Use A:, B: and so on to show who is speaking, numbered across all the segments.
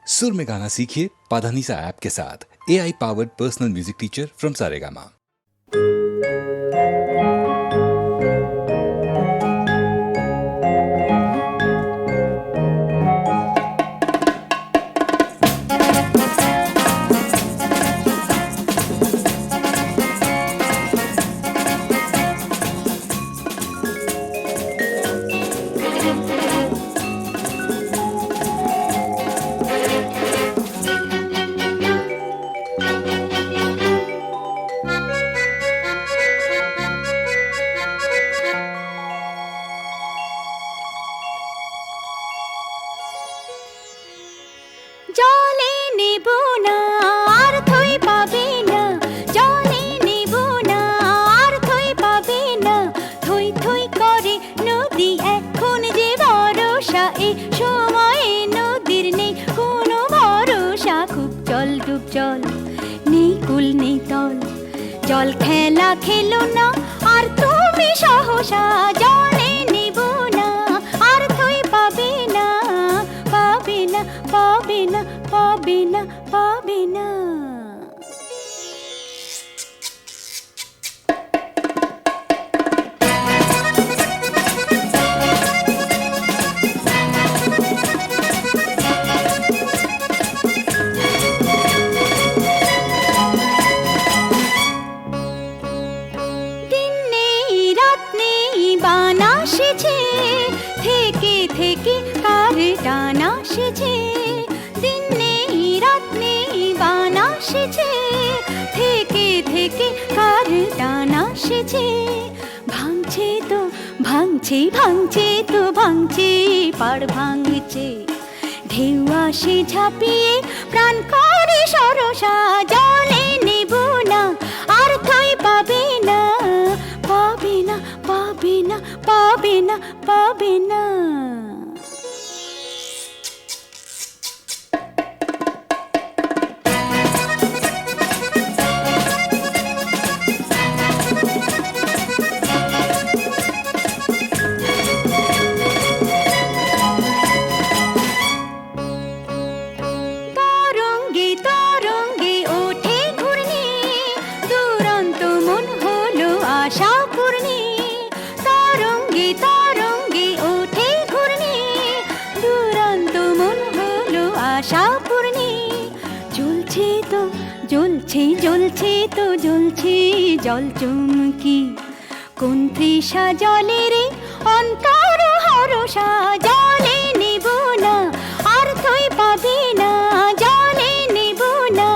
A: सुर में गाना सीखिए पाधानीसा ऐप के साथ। AI powered personal music teacher from Saregama.
B: জলে নেব না আর থই পাবে না, জলে নেব না আর থই পাবে না, থই থই করে নদী এখন যে ভরসা, এ সময়ে নদীর নেই কোনো ভরসা। খুব জল ডুব জল, নেই কুল নেই তল, জল খেলা খেলো না আর তুমি সহসা, জলে নেব না আর থই পাবে না, পাবে না পাবে না পাবে না পাবে না। দিন নেই রাত নেই বানা সেছে, থেকে থেকে কার টানা সেছে, দিন নেই রাত নেই বানা সেছে, থেকে থেকে কার টানা সেছে। ভাঙছে তো ভাঙছে ভাঙছে তো ভাঙছে, পাড় ভাঙছে, ঢেউ আসে ঝাঁপিয়ে প্রাণ করে সরসা, জলে নেব না আর থই পাবে না, পাবে না পাবে না পাবে না পাবে না। তরঙ্গে তরঙ্গে ওঠে ঘূর্ণি, দুরন্ত মন হলো আশা পূর্ণি, তরঙ্গে তরঙ্গে ওঠে ঘূর্ণি, দুরন্ত মন হলো আশা পূর্ণি। জ্বলছে তো জ্বলছে জ্বলছে তো জ্বলছে জল চুমকি, কোন তৃষা জলের অন্তর হরসা, জলে নেব না আর থই পাবে না, জলে নেব না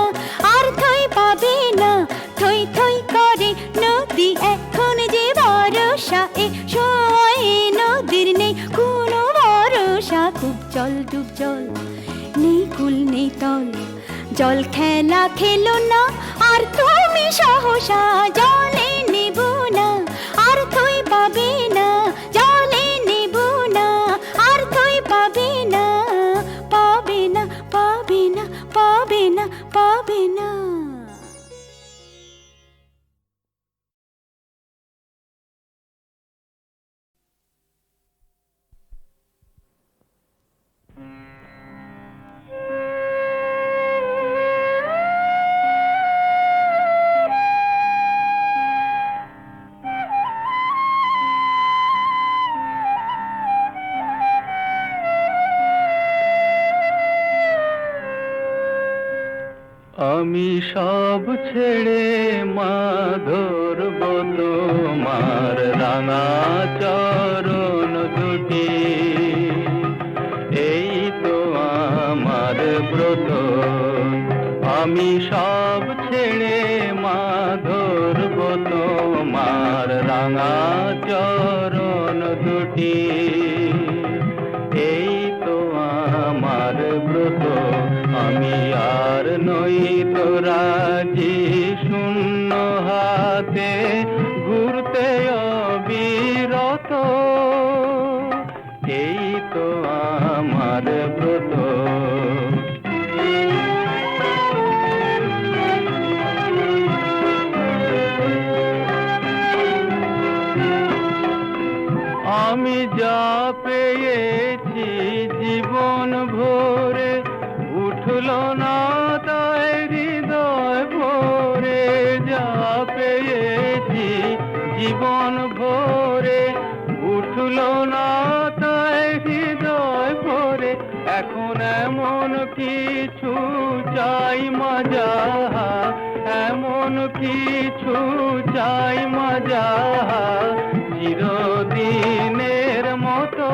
B: আর থই পাবে না, থই থই করে নদী এখন যে ভরসা, এ সময়ে নদীর নেই কোনো ভরসা। খুব জল ডুব জল, নেই কুল নেই তল, জল খেলা খেলো না আর তুমি সহসা, জলে নেব না আর থই পাবে না, জলে নেব না আর থই পাবে না, পাবে না পাবে না পাবে না পাবে না।
C: আমি সব ছেড়ে মা ধরব তোমার রাঙা চরণ দুটি, এই তো আমার ব্রত। আমি সব ছেড়ে মা ধরব তোমার রাঙা চরণ দুটি, এই তো আমার ব্রত। আমি আর নই তো রাজি শূন্য হাতে ঘুরতে অবিরত, এই তো আমার ব্রত। আমি যা পেয়েছি জীবন ভরে উঠব উঠল না তাই হৃদয় ভরে, যা পেয়েছি জীবন ভরে। উঠল না তাই হৃদয় ভরে, এখন এমন কিছু চাই মজা, এমন কিছু চাই মজা, চিরদিনের মতো।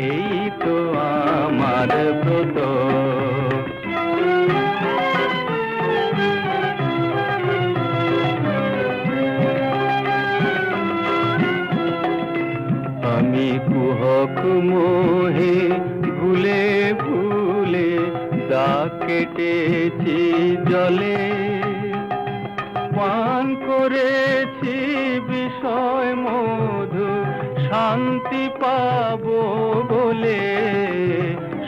C: এই তো আমার ব্রত। আমি কুহক মোহে ভুলে ভুলে দাগ কেটেছি জলে, পান করেছি বিষয় মধু শান্তি পাবো বলে,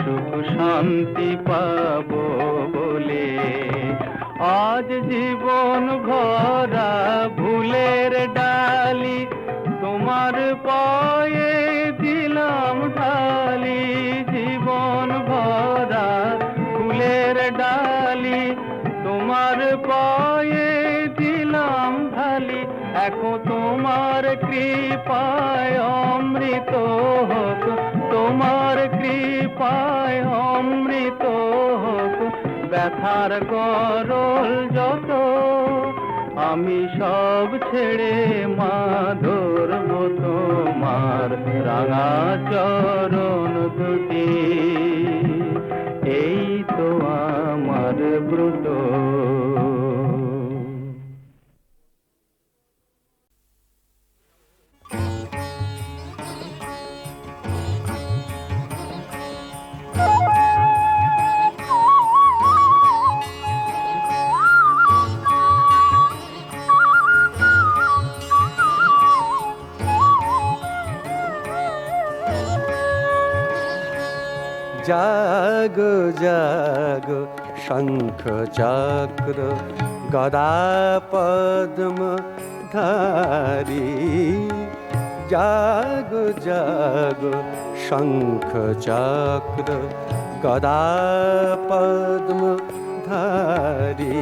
C: সুখ শান্তি পাবো বলে। আজ জীবন ভরা ভুলের ডালি, তোমার পায়ে দিলাম ঢালি। জীবন ভরা ফুলের ডালি, তোমার পায়ে দিলাম ঢালি। এখন তোমার কৃপায় অমৃত হোক, তোমার কৃপায় অমৃত হোক। ব্যথার গরল যত আমি সব ছেড়ে মাধুর মতো মার রাঙা চরণ দুটি। এই তো আমার ব্রত।
D: জাগো জাগো শঙ্খ চক্র গদা পদ্ম ধারি, জাগো জাগো শঙ্খ চক্র গদা পদ্ম ধারি।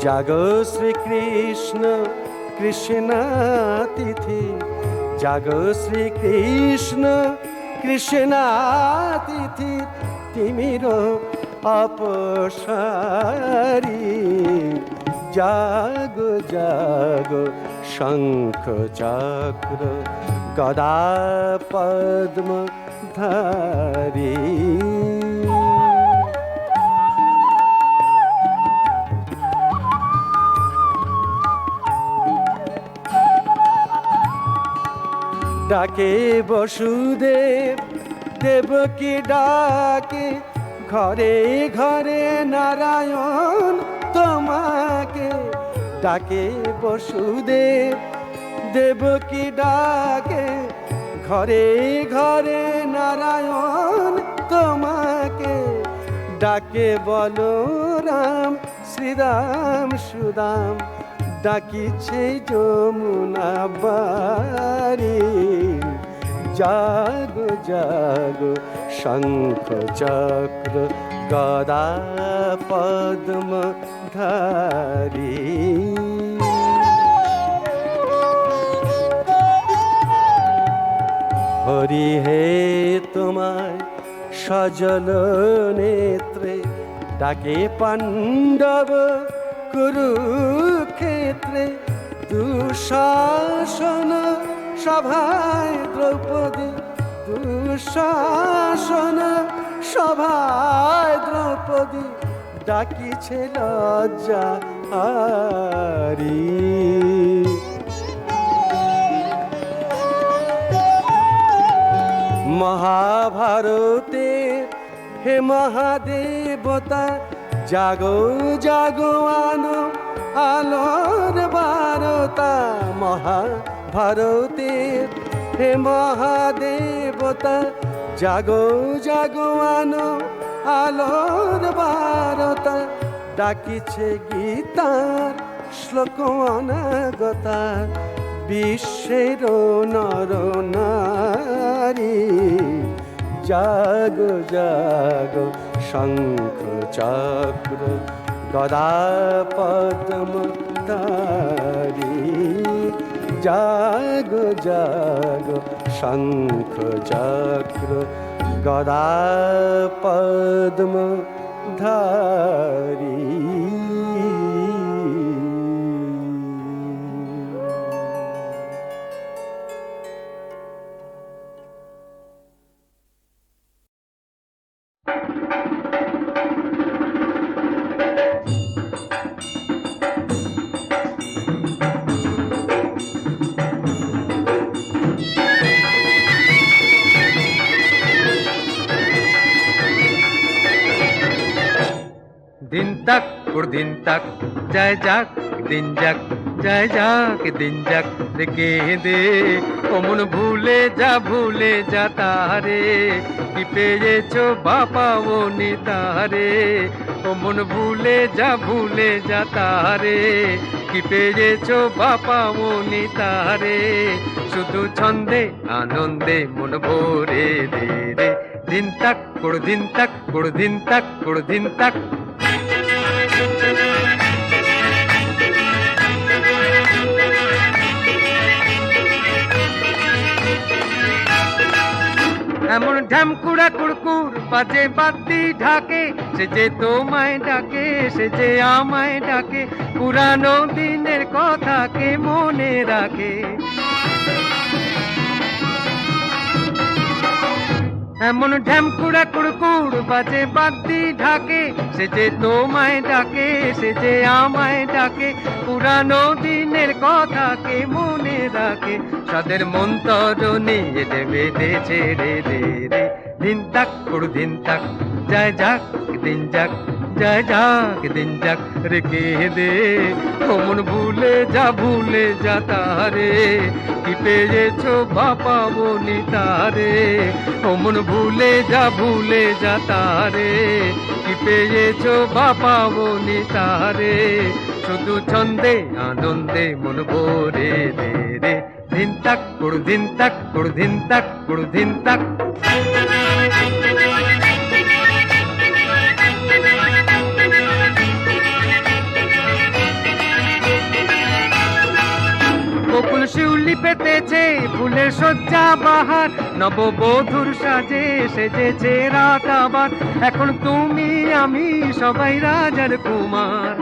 D: জাগো শ্রীকৃষ্ণ কৃষ্ণাতিথি, জাগো শ্রীকৃষ্ণ কৃষ্ণাতিথি। তিমির অপসারী, জাগো জাগো শঙ্খ চক্র গদা পদ্ম ধারি। ডাকে বসুদেব দেবকী ডাকে, ঘরে ঘরে নারায়ণ তোমাকে। ডাকে বসুদেব দেবকী ডাকে, ঘরে ঘরে নারায়ণ তোমাকে। ডাকে বলরাম শ্রীরাম সুদাম, ডাকিছে যমুনা বারি। জাগো জাগো শঙ্খ চক্র গদা পদ্ম ধারি। হরি হে তোমায় সজল নেত্রে, ডাকে পাণ্ডব কুরুক্ষেত্রে। দুঃশাসন সভায় দ্রৌপদী, দুঃশাসন সভায় দ্রৌপদী। ডাকিছে লজ্জা হারি। মহাভারতে হে মহাদেবতা, জাগো জাগো আনো আলোর বারতা। মহাভারতে হে মহাদেবতা, জাগো জাগো আনো আলোর বারতা। ডাকিছে গীতার শ্লোক অনাগতা, বিশ্বের নর নারী। জাগো জাগো শঙ্খ চক্র গদা পদ্ম ধারি জাগো জাগো শঙ্খ চক্র গদা পদ্ম ধারি
C: दिन तक और दिन तक जय जाक दिन जग जय जाक दिन जग রেখে দে অমন ভুলে যা তারে কি পেয়েছো বাবা ও নিতারে অমন ভুলে যা তারে কি পেয়েছো বাবা ও নিতারে শুধু ছন্দে আনন্দে মন ভরে দে রে দিন তাক কোড় দিন তাক কোড় দিন তাক কোড় দিন তাক এমন ঢ্যামকুড়া কুড়কুড় বাজে বাদ্যি ঢাকে সে যে তোমায় ডাকে সে যে আমায় ডাকে পুরানো দিনের কথাকে মনে রাখে এমন ঢ্যামকুড়া কুড়কুড় বাজে বাদ্যি ঢাকে সে যে তোমায় ডাকে সে যে আমায় ডাকে পুরানো দিনের কথাকে মনে রাখে সাদের মন্তর নিয়ে দেবে দে ছেড়ে দে রে দিন তাক কুড় দিন তাক জয় যাক দিন যাক জয় যাক দিন যাক রেখে দে অমন ভুলে যা তারে কি পেয়েছো বাবা বনি তারে অমন ভুলে যা তারে কি পেয়েছো বাবা বনি তারে শুধু ছন্দে আনন্দে মন ভরে দে রে দিন তাক কুড় দিন তাক কুড় দিন তাক কুড় দিন তাক বকুল শিউলি পেতেছে ফুলের সজ্জা বাহার নববধূর সাজে সেজেছে রাত আবার এখন তুমি আমি সবাই রাজার কুমার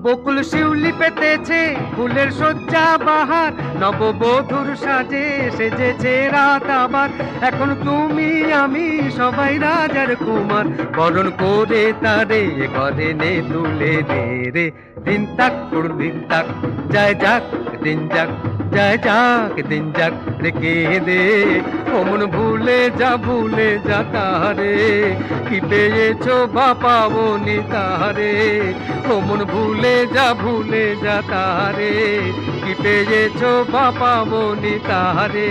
C: বকুল শিউলি পেতেছে ফুলের সজ্জা বাহার নববধূর সাজে সেজেছে রাত আবার এখন তুমি আমি সবাই রাজার কুমার বরণ করে তারে ঘরে নে তুলে দে রে দিন তাক কুড় দিন তাক জয় যাক দিন যাক জয় যাক দিন যাক রেখে দে অমন ভুলে যা তারে কি পেয়েছো বাবা বনি তারে অমন ভুলে যা তারে কি পেয়েছো বাবা বনি তারে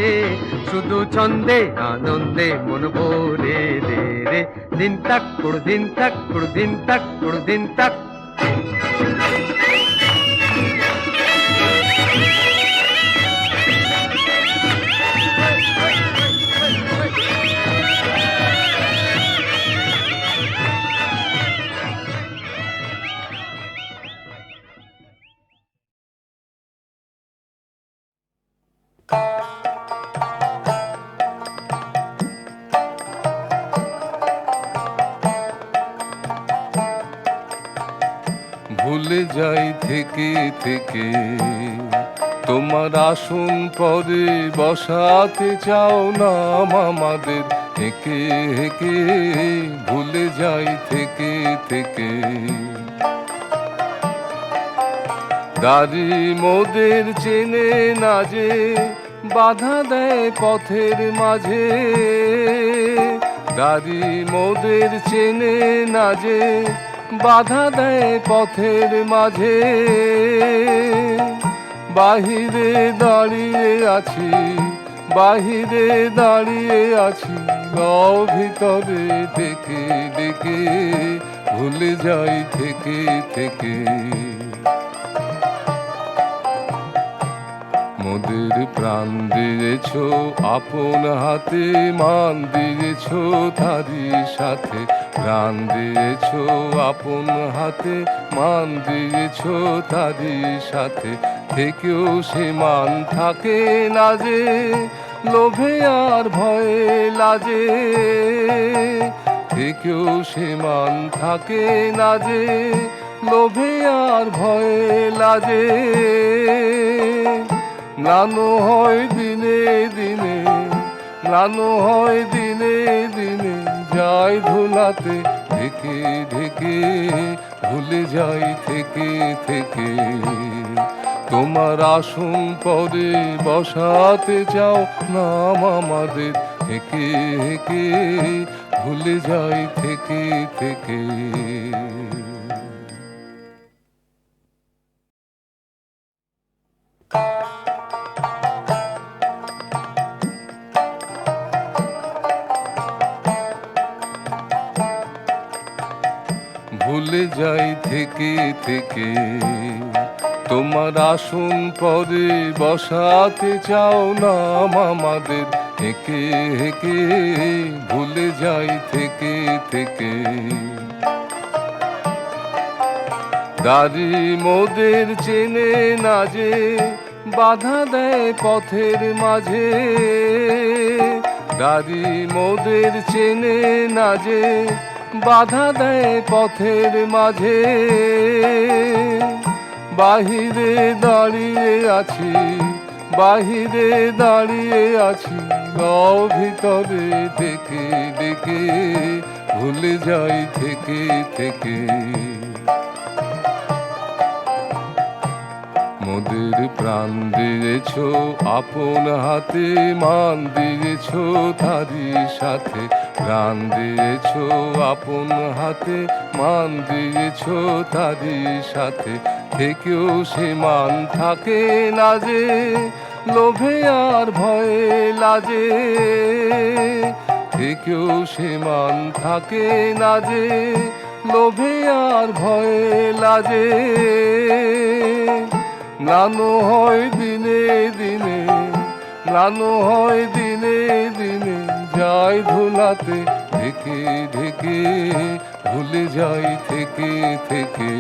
C: শুধু ছন্দে আনন্দে মন ভরে দে রে দিন তাক কুড় দিন তাক কুড় দিন তাক কুড় দিন তাক
E: ভুলে যাই থেকে থেকে তোমার আসন পরে বসাতে চাও না আমাদের হেঁকে হেঁকে ভুলে যাই থেকে থেকে দাড়ি মোদের চেনে না যে বাধা দেয় পথের মাঝে দাড়ি মোদের চেনে না যে বাধা দেয় পথের মাঝে বাহিরে দাঁড়িয়ে আছি বাহিরে দাঁড়িয়ে আছি ভিতরে ডেকে ডেকে ভুলে যাই থেকে থেকে মোদের প্রাণ দিয়েছ আপন হাতে, মান দিয়েছ তারি সাথে। প্রাণ দিয়েছ আপন হাতে, মান দিয়েছ তারি সাথে। থেকেও সে মান থাকে না যে, লোভে আর ভয়ে লাজে। থেকেও সে মান থাকে না যে, লোভে আর ভয়ে লাজে। নানো হয় দিনে দিনে, নানো হয় দিনে দিনে, যায় ধুলাতে ঢেকে ঢেকে, ভুলে যাই থেকে থেকে। তোমার আসন পরে বসাতে চাও নাম আমাদের, হেঁকে হেঁকে ভুলে যাই থেকে থেকে। ভুলে যাই থেকে থেকে, তোমার আসন পরে বসাতে চাও নাম আমাদের, হেঁকে হেঁকে ভুলে যাই থেকে থেকে। দাড়ি মোদের চেনে না যে, বাধা দেয় পথের মাঝে। দাড়ি মোদের চেনে না যে, বাধা দেয় পথের মাঝে। বাহিরে দাঁড়িয়ে আছি, বাহিরে দাঁড়িয়ে আছি, লও ভিতরে ডেকে ডেকে, ভুলে যাই থেকে থেকে। মোদের প্রাণ দিয়েছ আপন হাতে, মান দিয়েছ তারি সাথে। প্রাণ দিয়েছ আপন হাতে, মান দিয়েছ তারি সাথে। থেকেও সে মান থাকে না যে, লোভে আর ভয়ে লাজে। থেকেও সে মান থাকে না যে, লোভে আর ভয়ে লাজে। নানো হয় দিনে দিনে, নানো হয় দিনে দিনে, যায় ধুলাতে ঢেকে ঢেকে, ভুলে যাই থেকে থেকে।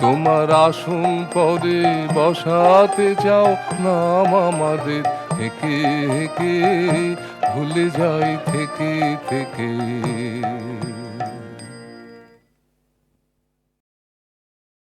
E: তোমার আসন পরে বসাতে চাও নাম আমাদের, হেঁকে হেঁকে ভুলে যাই থেকে থেকে।